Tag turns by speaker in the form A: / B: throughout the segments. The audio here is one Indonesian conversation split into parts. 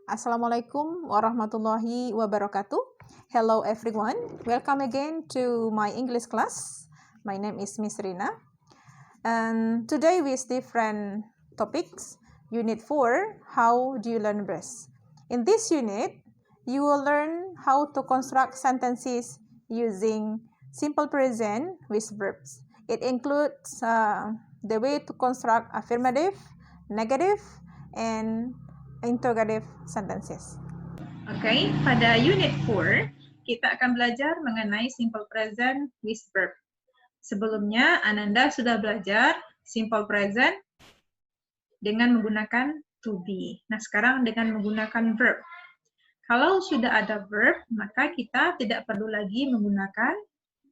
A: Assalamualaikum warahmatullahi wabarakatuh. Hello everyone. Welcome again to my English class. My name is Miss Rina. And today with different topics. Unit 4, how do you learn verbs? In this unit, you will learn how to construct sentences using simple present with verbs. It includes the way to construct affirmative, negative, and interrogative sentences.
B: Oke, pada unit 4, kita akan belajar mengenai simple present with verb. Sebelumnya, Ananda sudah belajar simple present dengan menggunakan to be. Nah, sekarang dengan menggunakan verb. Kalau sudah ada verb, maka kita tidak perlu lagi menggunakan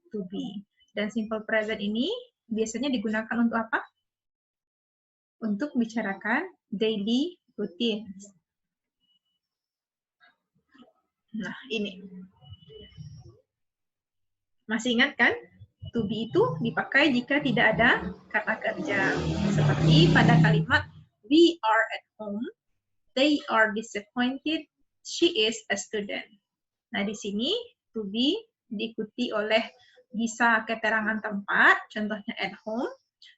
B: to be. Dan simple present ini biasanya digunakan untuk apa? Untuk bicarakan daily routines. Nah, ini. Masih ingat kan? To be itu dipakai jika tidak ada kata kerja. Seperti pada kalimat, we are at home, they are disappointed, she is a student. Nah, di sini to be diikuti oleh bisa keterangan tempat, contohnya at home,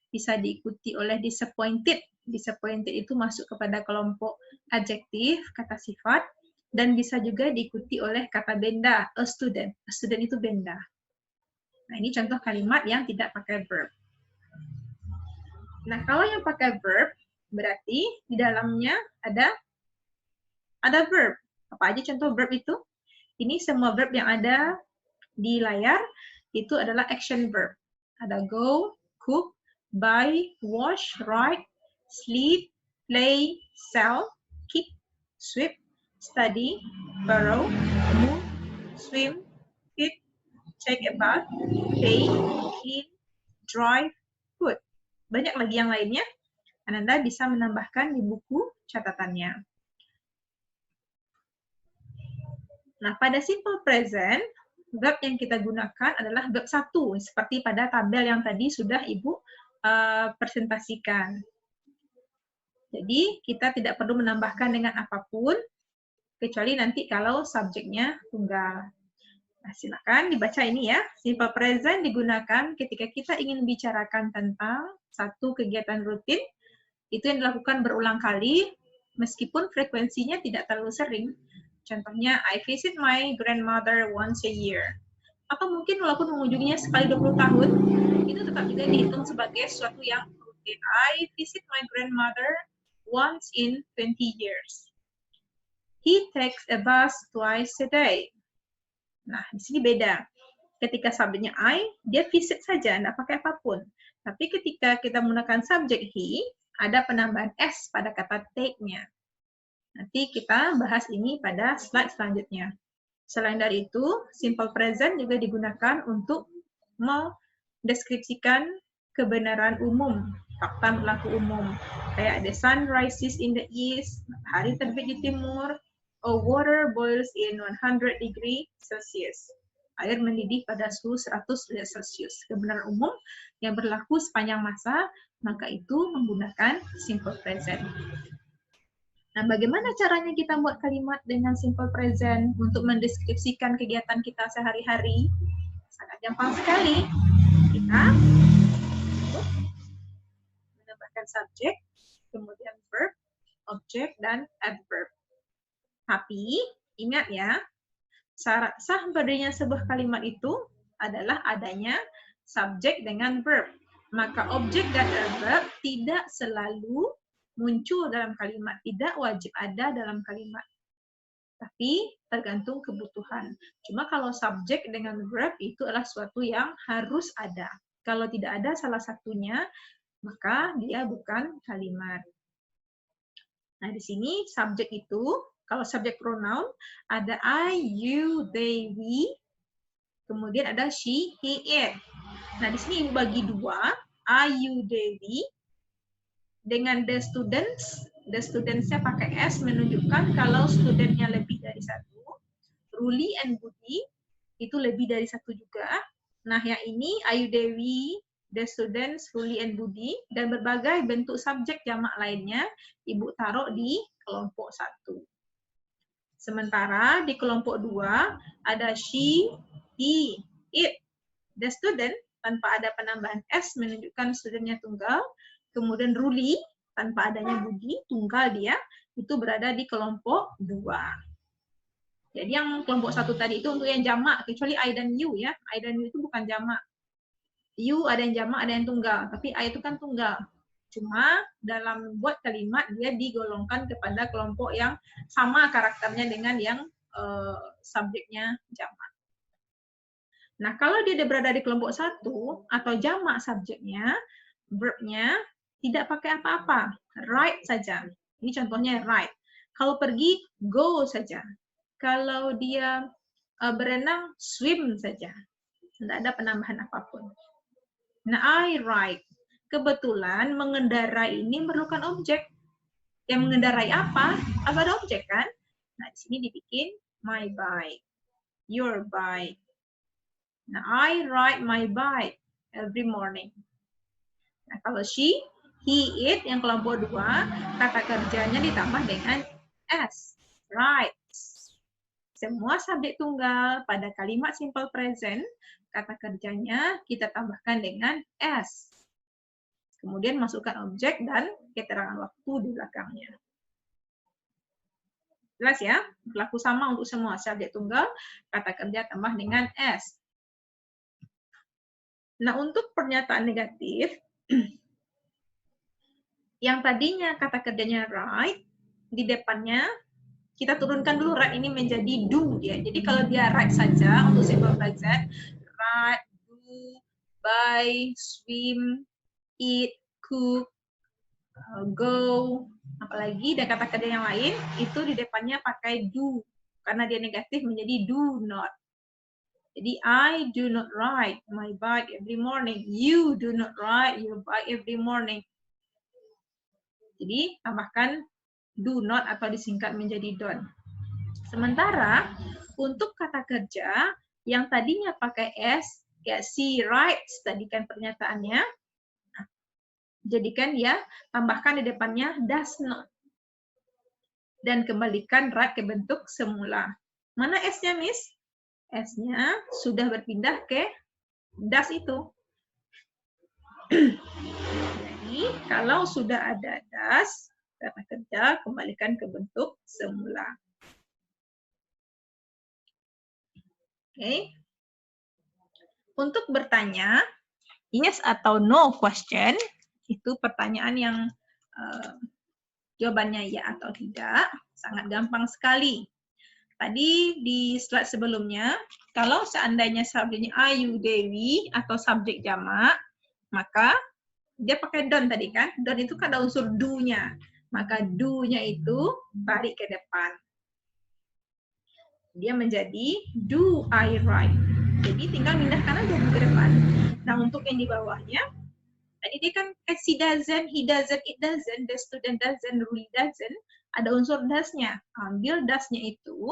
B: bisa diikuti oleh disappointed. Disappointed itu masuk kepada kelompok adjektif, kata sifat, dan bisa juga diikuti oleh kata benda, a student. A student itu benda. Nah, ini contoh kalimat yang tidak pakai verb. Nah, kalau yang pakai verb, berarti di dalamnya ada verb. Apa aja contoh verb itu? Ini semua verb yang ada di layar, itu adalah action verb. Ada go, cook, buy, wash, write, sleep, play, sell, kick, sweep, study, borrow, move, swim, eat, take a bath, pay, clean, drive, food. Banyak lagi yang lainnya. Ananda bisa menambahkan di buku catatannya. Nah, pada simple present, verb yang kita gunakan adalah verb 1, seperti pada tabel yang tadi sudah Ibu presentasikan. Jadi, kita tidak perlu menambahkan dengan apapun, kecuali nanti kalau subjeknya tunggal. Nah, silakan dibaca ini ya. Simple present digunakan ketika kita ingin membicarakan tentang satu kegiatan rutin, itu yang dilakukan berulang kali, meskipun frekuensinya tidak terlalu sering. Contohnya, I visit my grandmother once a year. Atau mungkin walaupun mengunjunginya sekali 20 tahun, itu tetap juga dihitung sebagai sesuatu yang rutin. I visit my grandmother once in 20 years. He takes a bus twice a day. Nah, di sini beda. Ketika subjeknya I, dia visit saja, tidak pakai apapun. Tapi ketika kita menggunakan subjek he, ada penambahan S pada kata take-nya. Nanti kita bahas ini pada slide selanjutnya. Selain dari itu, simple present juga digunakan untuk mendeskripsikan kebenaran umum, fakta berlaku umum. Kayak the sun rises in the east, matahari terbit di timur, or water boils in 100 degree Celsius. Air mendidih pada suhu 100 derajat Celsius. Kebenaran umum yang berlaku sepanjang masa, maka itu menggunakan simple present. Nah, bagaimana caranya kita buat kalimat dengan simple present untuk mendeskripsikan kegiatan kita sehari-hari? Sangat gampang sekali. Kita menambahkan subjek, kemudian verb, objek, dan adverb. Tapi, ingat ya, syarat sah berdirinya sebuah kalimat itu adalah adanya subjek dengan verb. Maka objek dan adverb tidak selalu muncul dalam kalimat, tidak wajib ada dalam kalimat. Tapi tergantung kebutuhan. Cuma kalau subjek dengan verb itu adalah sesuatu yang harus ada. Kalau tidak ada salah satunya, maka dia bukan kalimat. Nah, di sini subjek itu, kalau subjek pronoun, ada I, you, they, we, kemudian ada she, he, it. Nah, di sini Ibu bagi dua, I, you, they, we, dengan the students-nya pakai S menunjukkan kalau studentnya lebih dari satu. Ruli and Budi itu lebih dari satu juga. Nah, yang ini Ayu Dewi, the students, Ruli and Budi, dan berbagai bentuk subjek jamak lainnya Ibu taruh di kelompok 1. Sementara di kelompok 2 ada she, he, it. The student tanpa ada penambahan s menunjukkan studentnya tunggal. Kemudian Ruli tanpa adanya budi, tunggal dia, itu berada di kelompok 2. Jadi yang kelompok 1 tadi itu untuk yang jamak, kecuali I dan you ya. I dan you itu bukan jamak. You ada yang jamak, ada yang tunggal. Tapi I itu kan tunggal. Cuma dalam buat kalimat dia digolongkan kepada kelompok yang sama karakternya dengan yang subjeknya jamak. Nah, kalau dia berada di kelompok 1 atau jamak subjeknya, verbnya tidak pakai apa-apa, write saja. Ini contohnya write. Kalau pergi, go saja. Kalau dia berenang, swim saja. Tidak ada penambahan apapun. Nah, I ride. Kebetulan mengendarai ini memerlukan objek. Yang mengendarai apa? Apa ada objek kan? Nah, di sini dibikin my bike, your bike. Nah, I ride my bike every morning. Nah, kalau she, he, it yang kelompok 2, kata kerjanya ditambah dengan s, rides. Semua subjek tunggal pada kalimat simple present, kata kerjanya kita tambahkan dengan s. Kemudian masukkan objek dan keterangan waktu di belakangnya. Jelas ya? Berlaku sama untuk semua subjek tunggal, kata kerja tambah dengan s. Nah, untuk pernyataan negatif, yang tadinya kata kerjanya write, di depannya kita turunkan dulu write ini menjadi do ya. Jadi kalau dia write saja untuk simple present, write, do, buy, swim, eat, cook, go, apalagi dan kata kerja yang lain itu di depannya pakai do karena dia negatif menjadi do not. Jadi I do not ride my bike every morning. You do not ride your bike every morning. Jadi tambahkan do not atau disingkat menjadi don't. Sementara untuk kata kerja yang tadinya pakai s, ya she rides tadi kan pernyataannya, jadikan ya tambahkan di depannya does not. Dan kembalikan ride ke bentuk semula. Mana s-nya, Miss? S-nya sudah berpindah ke does itu. Jadi, kalau sudah ada does, kata kerja kembalikan ke bentuk semula. Oke. Untuk bertanya, yes atau no question, itu pertanyaan yang jawabannya ya atau tidak, sangat gampang sekali. Tadi di slide sebelumnya, kalau seandainya subjeknya Ayu, Dewi, atau subjek jamak, maka dia pakai don tadi kan. Don itu kan ada unsur do-nya. Maka do-nya itu tarik ke depan. Dia menjadi do I write. Jadi tinggal pindahkan aja ke depan. Nah, untuk yang di bawahnya, tadi dia kan she doesn't, he doesn't, it doesn't, the student doesn't, Ruli doesn't, ada unsur does-nya. Ambil does-nya itu,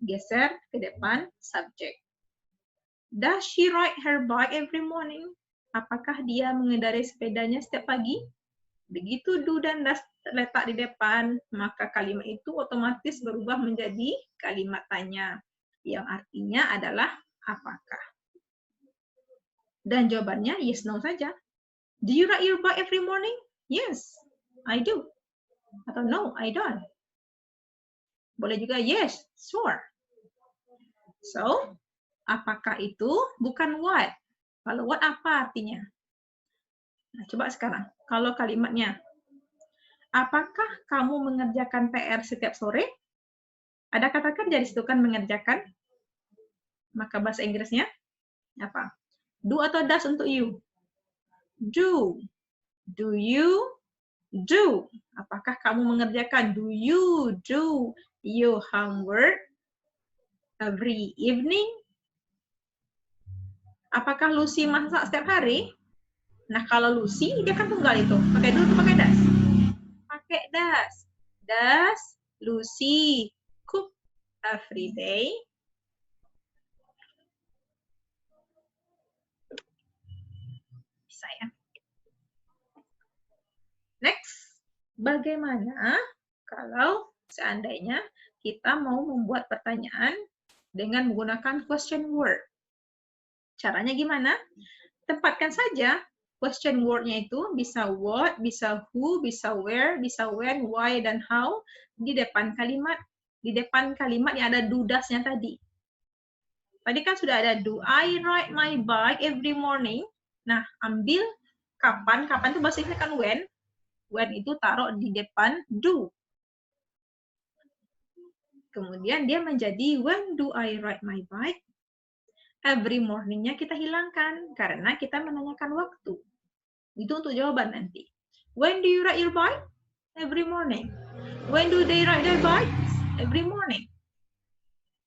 B: geser ke depan subjek. Does she ride her bike every morning? Apakah dia mengendarai sepedanya setiap pagi? Begitu do dan does terletak di depan, maka kalimat itu otomatis berubah menjadi kalimat tanya, yang artinya adalah apakah. Dan jawabannya yes, no saja. Do you ride your bike every morning? Yes, I do. Atau no, I don't. Boleh juga yes, sure. So, apakah itu bukan what? Kalau what apa artinya? Nah, coba sekarang. Kalau kalimatnya, apakah kamu mengerjakan PR setiap sore? Ada kata kerja di situ kan mengerjakan. Maka bahasa Inggrisnya apa? Do atau does untuk you? Do. Do you do? Apakah kamu mengerjakan? Do you do your homework every evening? Apakah Lucy masak setiap hari? Nah, kalau Lucy, dia kan tunggal itu. Pakai do atau pakai does? Pakai does. Does Lucy cook every day? Bisa ya. Next, bagaimana kalau seandainya kita mau membuat pertanyaan dengan menggunakan question word. Caranya gimana? Tempatkan saja question word-nya itu bisa what, bisa who, bisa where, bisa when, why, dan how di depan kalimat. Di depan kalimat yang ada do does-nya tadi. Tadi kan sudah ada do I ride my bike every morning. Nah, ambil kapan itu bahasa Inggrisnya kan when. When itu taruh di depan do. Kemudian dia menjadi when do I ride my bike? Every morning-nya kita hilangkan karena kita menanyakan waktu. Itu untuk jawaban nanti. When do you ride your bike? Every morning. When do they ride their bikes? Every morning.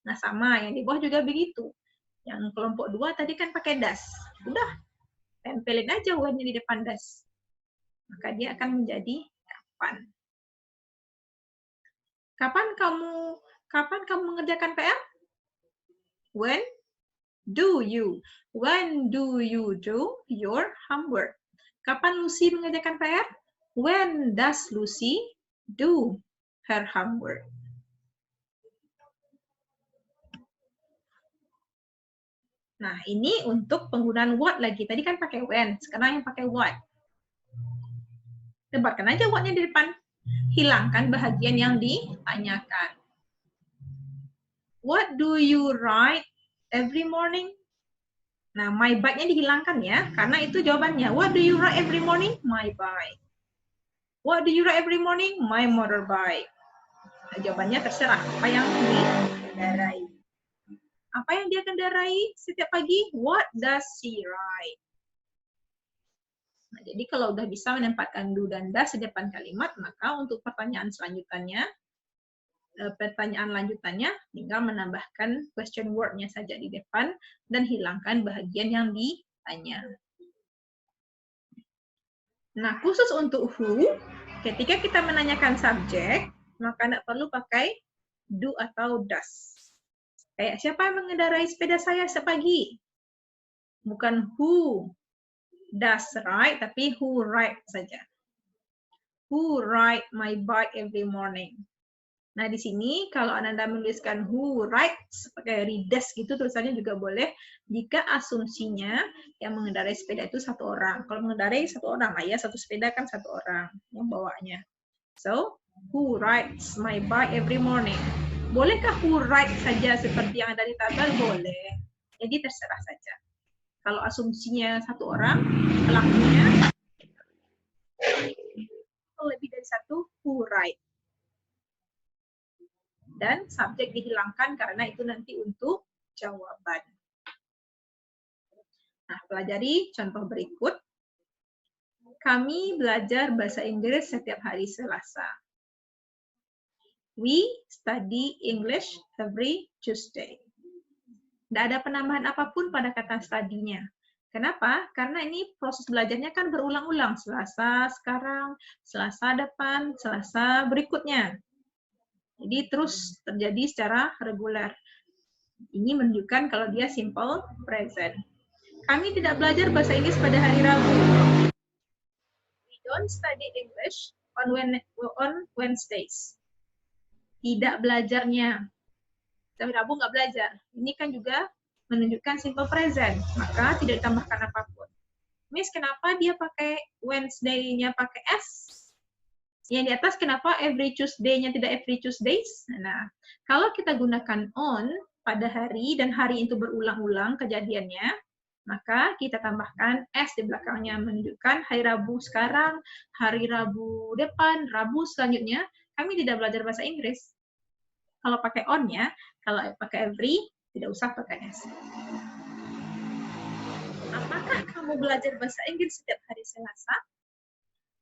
B: Nah, sama yang di bawah juga begitu. Yang kelompok 2 tadi kan pakai das. Udah, tempelin aja when-nya di depan das. Maka dia akan menjadi kapan. Kapan kamu mengerjakan PR? When do you do your homework? Kapan Lucy mengerjakan PR? When does Lucy do her homework? Nah, ini untuk penggunaan what lagi. Tadi kan pakai when, sekarang yang pakai what. Tempatkan aja what-nya di depan. Hilangkan bahagian yang ditanyakan. What do you write every morning? Nah, my bike-nya dihilangkan ya, karena itu jawabannya. What do you ride every morning? My bike. What do you ride every morning? My motorbike. Nah, jawabannya terserah apa yang dikendarai. Apa yang dia kendarai setiap pagi? What does she ride? Nah, jadi kalau udah bisa menempatkan do dan does di depan kalimat, maka untuk pertanyaan lanjutannya tinggal menambahkan question word-nya saja di depan dan hilangkan bahagian yang ditanya. Nah, khusus untuk who, ketika kita menanyakan subjek, maka tidak perlu pakai do atau does. Kayak siapa yang mengendarai sepeda saya sepagi? Bukan who does ride, tapi who ride saja. Who ride my bike every morning? Nah, di sini kalau Anda menuliskan who rides pakai rides gitu tulisannya juga boleh jika asumsinya yang mengendarai sepeda itu satu orang. Kalau mengendarai satu orang lah ya, satu sepeda kan satu orang yang bawanya. So, who rides my bike every morning? Bolehkah who ride saja seperti yang ada di tabel? Boleh. Jadi terserah saja. Kalau asumsinya satu orang, pelakunya lebih dari satu, who ride. Dan subjek dihilangkan karena itu nanti untuk jawaban. Nah, pelajari contoh berikut. Kami belajar bahasa Inggris setiap hari Selasa. We study English every Tuesday. Tidak ada penambahan apapun pada kata study-nya. Kenapa? Karena ini proses belajarnya kan berulang-ulang. Selasa sekarang, Selasa depan, Selasa berikutnya. Jadi terus terjadi secara reguler. Ini menunjukkan kalau dia simple present. Kami tidak belajar bahasa Inggris pada hari Rabu. We don't study English on Wednesdays. Tidak belajarnya. Hari Rabu nggak belajar. Ini kan juga menunjukkan simple present. Maka tidak ditambahkan apapun. Miss, kenapa dia pakai Wednesday-nya pakai S? Yang di atas kenapa every Tuesday-nya tidak every Tuesdays? Nah, kalau kita gunakan on pada hari dan hari itu berulang-ulang kejadiannya, maka kita tambahkan S di belakangnya menunjukkan hari Rabu sekarang, hari Rabu depan, Rabu selanjutnya. Kami tidak belajar bahasa Inggris. Kalau pakai on-nya, kalau pakai every, tidak usah pakai S. Apakah kamu belajar bahasa Inggris setiap hari Selasa?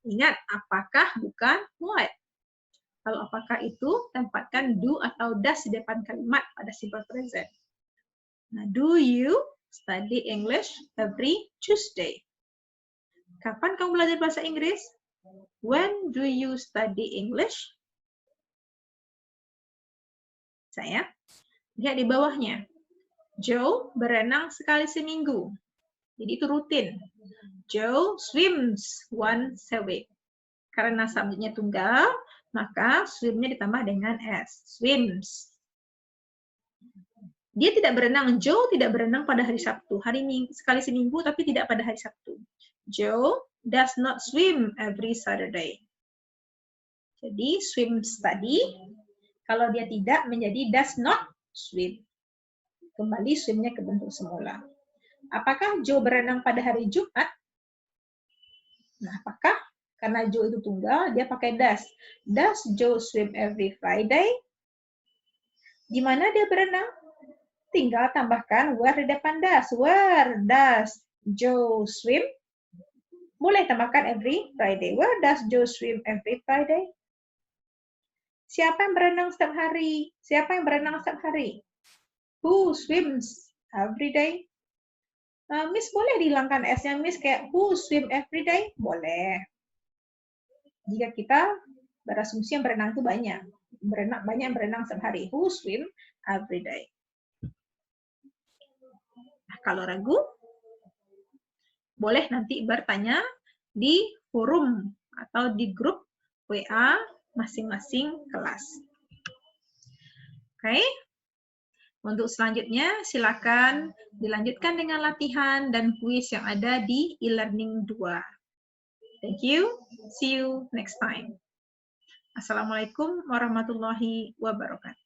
B: Ingat, apakah bukan what. Kalau apakah itu, tempatkan do atau does di depan kalimat pada simple present. Nah, do you study English every Tuesday? Kapan kamu belajar bahasa Inggris? When do you study English? Saya, lihat di bawahnya. Joe berenang sekali seminggu. Jadi itu rutin. Joe swims once a week. Karena subjeknya tunggal, maka swim-nya ditambah dengan S. Swims. Dia tidak berenang. Joe tidak berenang pada hari Sabtu. Hari Minggu, sekali seminggu, tapi tidak pada hari Sabtu. Joe does not swim every Saturday. Jadi swims tadi, kalau dia tidak menjadi does not swim. Kembali swimnya ke bentuk semula. Apakah Joe berenang pada hari Jumat? Nah, apakah karena Joe itu tunggal, dia pakai does. Does Joe swim every Friday? Di mana dia berenang? Tinggal tambahkan where di depan does. Where does Joe swim? Boleh tambahkan every Friday. Where does Joe swim every Friday? Siapa yang berenang setiap hari? Siapa yang berenang setiap hari? Who swims every day? Miss boleh dihilangkan S-nya, Miss, kayak who swim every day? Boleh. Jika kita berasumsi yang berenang itu banyak. Banyak yang berenang setiap hari. Who swim every day? Nah, kalau ragu, boleh nanti bertanya di forum atau di grup WA masing-masing kelas. Oke. Untuk selanjutnya, silakan dilanjutkan dengan latihan dan kuis yang ada di e-learning 2. Thank you. See you next time. Assalamualaikum warahmatullahi wabarakatuh.